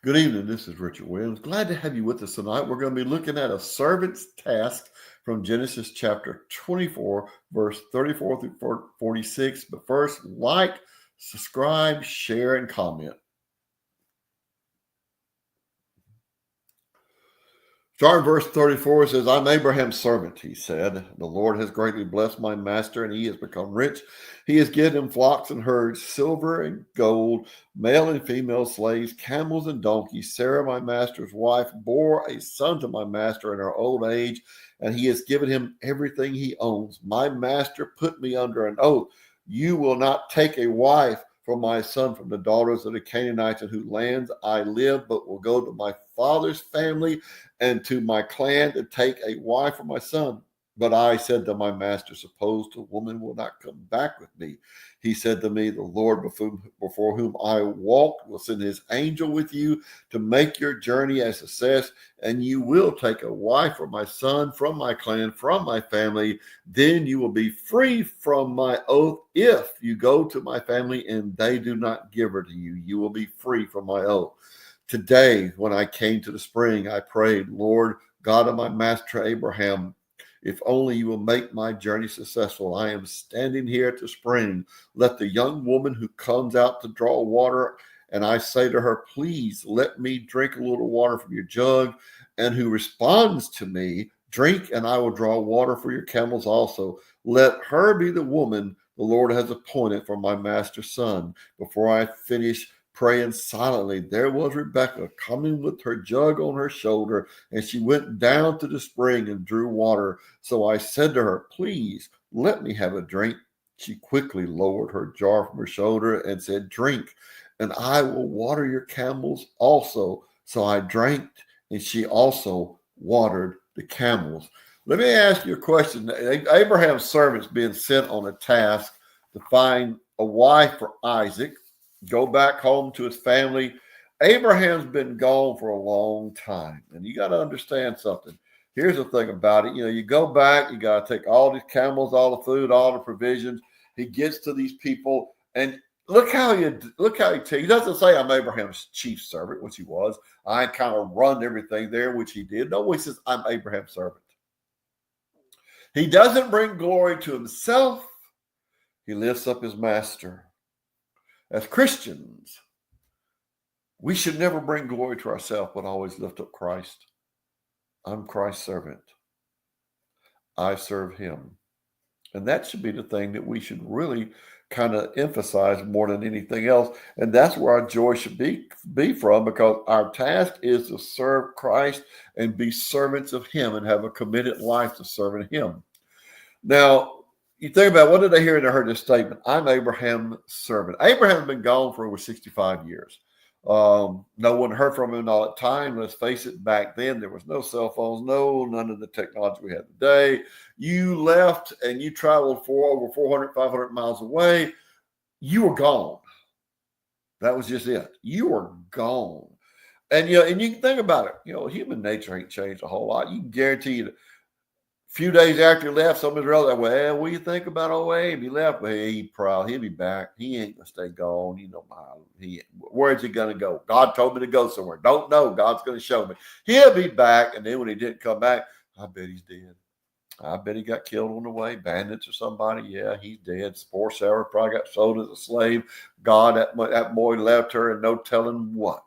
Good evening. This is Richard Williams. Glad to have you with us tonight. We're going to be looking at a servant's task from Genesis chapter 24, verse 34 through 46. But first, like, subscribe, share, and comment. Starting verse 34 says, I'm Abraham's servant, he said. The Lord has greatly blessed my master, and he has become rich. He has given him flocks and herds, silver and gold, male and female slaves, camels and donkeys. Sarah, my master's wife, bore a son to my master in her old age, and he has given him everything he owns. My master put me under an oath. You will not take a wife for my son from the daughters of the Canaanites in whose lands I live, but will go to my father's family and to my clan to take a wife for my son. But I said to my master, suppose the woman will not come back with me. He said to me, the Lord before whom I walked will send his angel with you to make your journey a success, and you will take a wife for my son from my clan, from my family. Then you will be free from my oath. If you go to my family and they do not give her to you, you will be free from my oath. Today, when I came to the spring, I prayed, Lord, God of my master Abraham, if only you will make my journey successful. I am standing here at the spring. Let the young woman who comes out to draw water, and I say to her, please let me drink a little water from your jug, and who responds to me, drink, and I will draw water for your camels also. Let her be the woman the Lord has appointed for my master's son. Before I finish praying silently, there was Rebekah coming with her jug on her shoulder, and she went down to the spring and drew water. So I said to her, please let me have a drink. She quickly lowered her jar from her shoulder and said, drink, and I will water your camels also. So I drank, and she also watered the camels. Let me ask you a question. Abraham's servant's being sent on a task to find a wife for Isaac, go back home to his family. Abraham's been gone for a long time, and you got to understand something. Here's the thing about it. You go back, you got to take all these camels, all the food, all the provisions. He gets to these people, and look how he doesn't say I'm Abraham's chief servant, which he was. I kind of run everything there, which he did. No, he says I'm Abraham's servant. He doesn't bring glory to himself. He lifts up his master. As Christians, we should never bring glory to ourselves, but always lift up Christ. I'm Christ's servant. I serve him. And that should be the thing that we should really kind of emphasize more than anything else. And that's where our joy should be from, because our task is to serve Christ and be servants of him and have a committed life to serving him. Now, you think about, what did they hear when they heard this statement? I'm Abraham's servant. Abraham's been gone for over 65 years. No one heard from him in all that time. Let's face it, back then there was no cell phones, none of the technology we have today. You left and you traveled for over 400, 500 miles away. You were gone. That was just it. You were gone. And you can think about it. Human nature ain't changed a whole lot. You can guarantee you that few days after he left, some of his relatives, well, what do you think about old Abe? He left. Well, he'll be back. He ain't going to stay gone. Where's he going to go? God told me to go somewhere. Don't know. God's going to show me. He'll be back. And then when he didn't come back, I bet he's dead. I bet he got killed on the way. Bandits or somebody. Yeah, he's dead. Poor Sarah probably got sold as a slave. God, that boy left her and no telling what.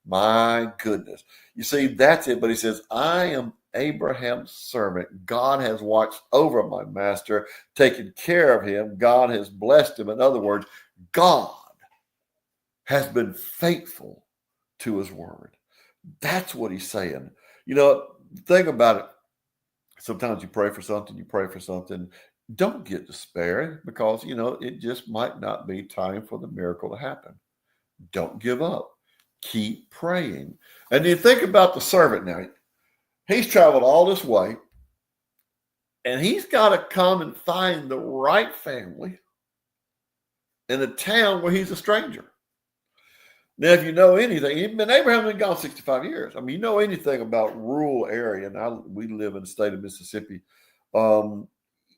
My goodness. You see, that's it. But he says, I am Abraham's servant. God has watched over my master, taken care of him. God has blessed him. In other words, God has been faithful to his word. That's what he's saying. Think about it. Sometimes you pray for something. Don't get despaired, because, it just might not be time for the miracle to happen. Don't give up. Keep praying. And you think about the servant now. He's traveled all this way, and he's got to come and find the right family in a town where he's a stranger. Now, if you know anything, Abraham been gone 65 years. I mean, you know anything about rural area, and we live in the state of Mississippi.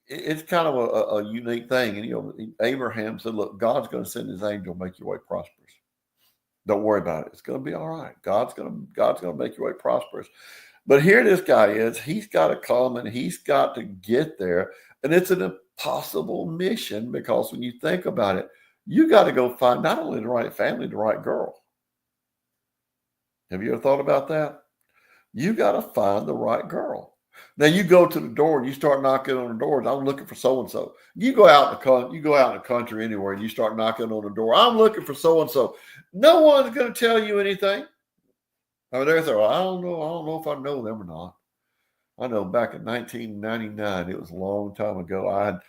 It's kind of a unique thing. And, Abraham said, look, God's going to send his angel, make your way prosperous. Don't worry about it. It's going to be all right. God's going to make your way prosperous. But here this guy is. He's got to come and he's got to get there. And it's an impossible mission because when you think about it, you got to go find not only the right family, the right girl. Have you ever thought about that? You got to find the right girl. Now you go to the door and you start knocking on the doors. I'm looking for so and so. You go out in the country anywhere and you start knocking on the door. I'm looking for so and so. No one's going to tell you anything. I mean, they're well, I don't know if I know them or not. I know back in 1999, it was a long time ago. I had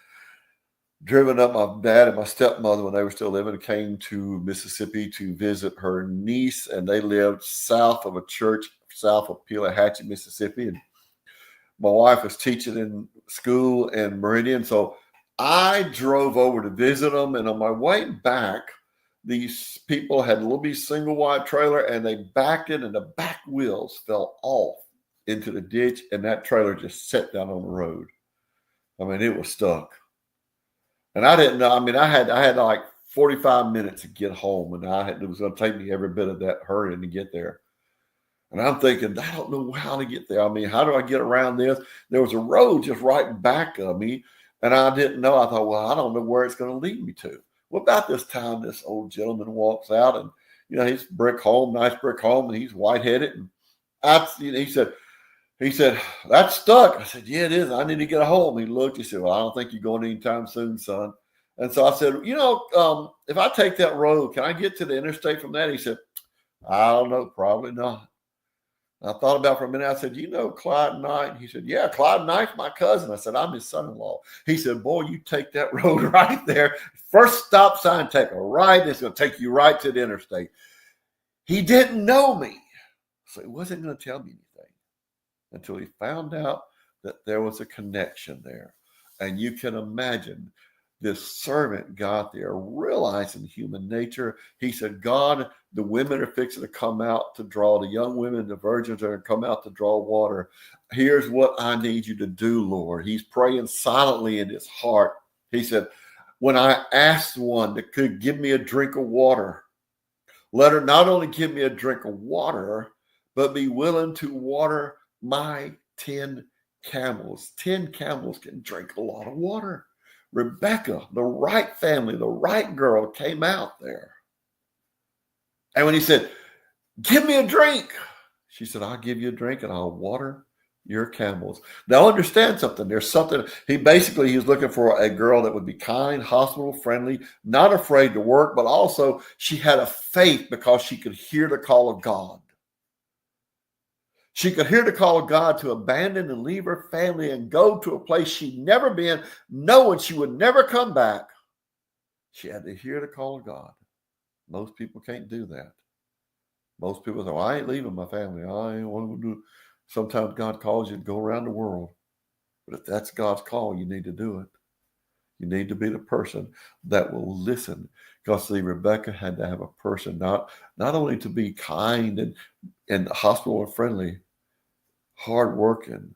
driven up my dad and my stepmother when they were still living, came to Mississippi to visit her niece, and they lived south of a church south of Pelahatchie, Mississippi. And my wife was teaching in school in Meridian. So I drove over to visit them. And on my way back, these people had a little bitty single wide trailer and they backed it and the back wheels fell off into the ditch. And that trailer just sat down on the road. I mean, it was stuck. And I didn't know. I mean, I had like 45 minutes to get home. And it was going to take me every bit of that hurrying to get there. And I'm thinking, I don't know how to get there. I mean, how do I get around this? There was a road just right back of me, and I didn't know. I thought, well, I don't know where it's going to lead me to. Well, about this time, this old gentleman walks out, and he's brick home, nice brick home, and he's white-headed. And he said, that's stuck. I said, yeah, it is. I need to get home. He looked. He said, well, I don't think you're going anytime soon, son. And so I said, if I take that road, can I get to the interstate from that? He said, I don't know, probably not. I thought about it for a minute. I said, Clyde Knight? He said, yeah, Clyde Knight's my cousin. I said, I'm his son-in-law. He said, boy, you take that road right there. First stop sign, take a right. It's going to take you right to the interstate. He didn't know me. So he wasn't going to tell me anything until he found out that there was a connection there. And you can imagine this servant got there realizing human nature. He said, God, the women are fixing to come out to draw. The young women, the virgins are going to come out to draw water. Here's what I need you to do, Lord. He's praying silently in his heart. He said, when I asked one that could give me a drink of water, let her not only give me a drink of water, but be willing to water my 10 camels. 10 camels can drink a lot of water. Rebecca, the right family, the right girl came out there. And when he said, give me a drink, she said, I'll give you a drink and I'll water your camels. Now understand something. There's something, he was looking for a girl that would be kind, hospitable, friendly, not afraid to work, but also she had a faith because she could hear the call of God. She could hear the call of God to abandon and leave her family and go to a place she'd never been, knowing she would never come back. She had to hear the call of God. Most people can't do that. Most people say, well, I ain't leaving my family. I ain't want to do. Sometimes God calls you to go around the world. But if that's God's call, you need to do it. You need to be the person that will listen. Because see, Rebecca had to have a person not only to be kind and hospitable and friendly, hardworking,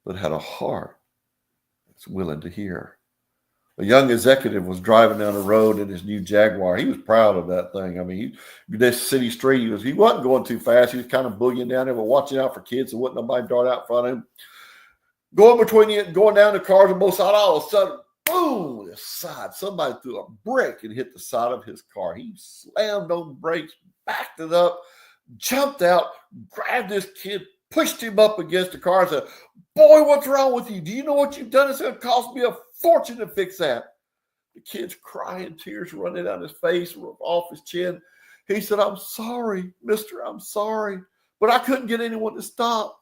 but had a heart that's willing to hear. A young executive was driving down the road in his new Jaguar. He was proud of that thing. I mean, this city street, he wasn't going too fast. He was kind of boogieing down there, but watching out for kids so wouldn't nobody dart out in front of him. Going down the cars on both sides, all of a sudden, boom, the side. Somebody threw a brick and hit the side of his car. He slammed on the brakes, backed it up, jumped out, grabbed this kid, pushed him up against the car and said, boy, what's wrong with you? Do you know what you've done? It's going to cost me a fortune to fix that. The kid's crying, tears running down his face, off his chin. He said, I'm sorry, mister, I'm sorry, but I couldn't get anyone to stop.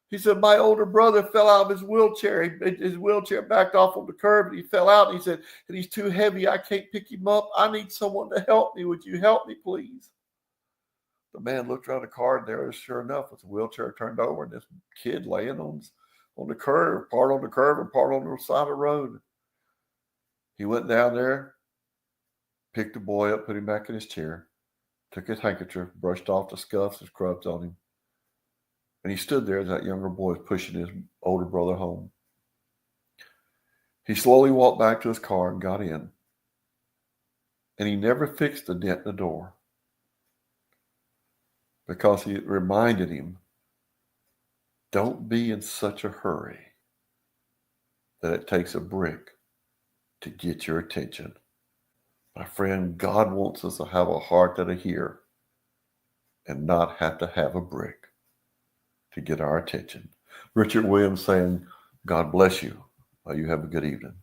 He said, my older brother fell out of his wheelchair. His wheelchair backed off on the curb and he fell out. And he said, and he's too heavy. I can't pick him up. I need someone to help me. Would you help me, please? The man looked around the car and there was, sure enough, with the wheelchair turned over and this kid laying on the curb, part on the curb and part on the side of the road. He went down there, picked the boy up, put him back in his chair, took his handkerchief, brushed off the scuffs and scrubs on him. And he stood there as that younger boy was pushing his older brother home. He slowly walked back to his car and got in. And he never fixed the dent in the door. because he reminded him, don't be in such a hurry that it takes a brick to get your attention. My friend, God wants us to have a heart that'll hear and not have to have a brick to get our attention. Richard Williams saying, God bless you. You have a good evening.